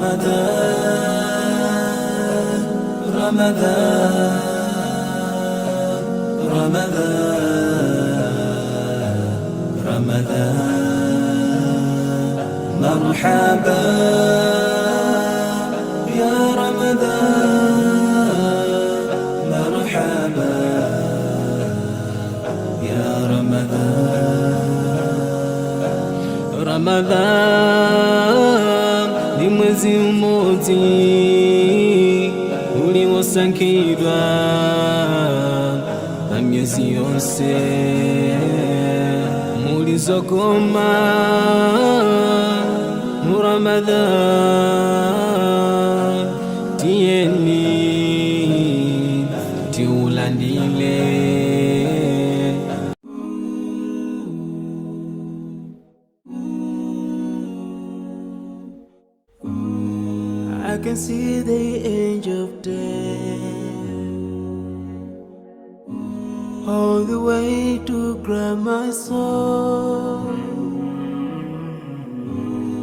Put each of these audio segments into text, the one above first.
رمضان رمضان رمضان رمضان مرحبا يا رمضان مرحبا يا رمضان رمضان ni mwezi mmoja uliosangirwa na miezi yose mulizokoma mu Ramadan tieni tiulandile. I can see the angel of death all the way to grab my soul.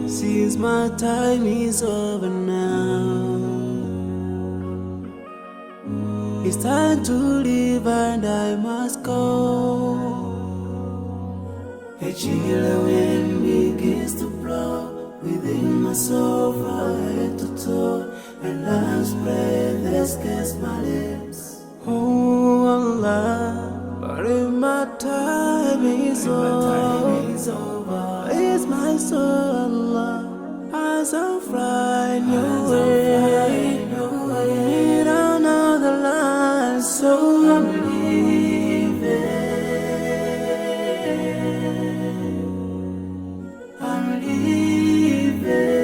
Since my time is over now, it's time to leave and I must go. A chill wind begins to blow within my soul from head to toe, and last breath escapes my lips. Oh Allah, but if my time is over, it's my soul, Allah, as I'm flying away in another life, so I'm leaving. I'm leaving.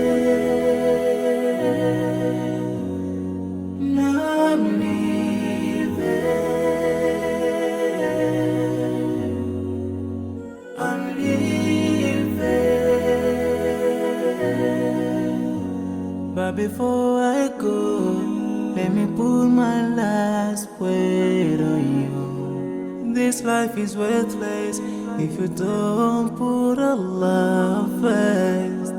But before I go, let me put my last word on you. This life is worthless if you don't put Allah first.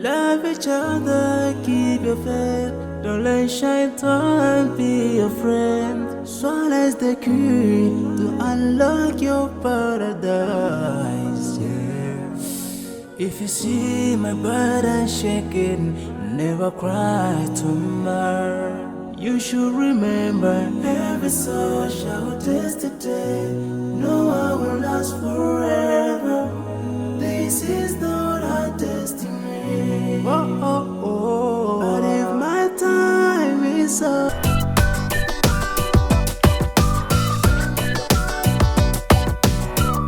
Love each other, keep your faith. Don't let shaitan be your friend. Swallow's the key to unlock your paradise. Yeah. If you see my burden shaking, never cry tomorrow. You should remember, every soul shall taste the day. No, I will last forever. This is not our destiny. Oh, oh, oh. But if my time is up,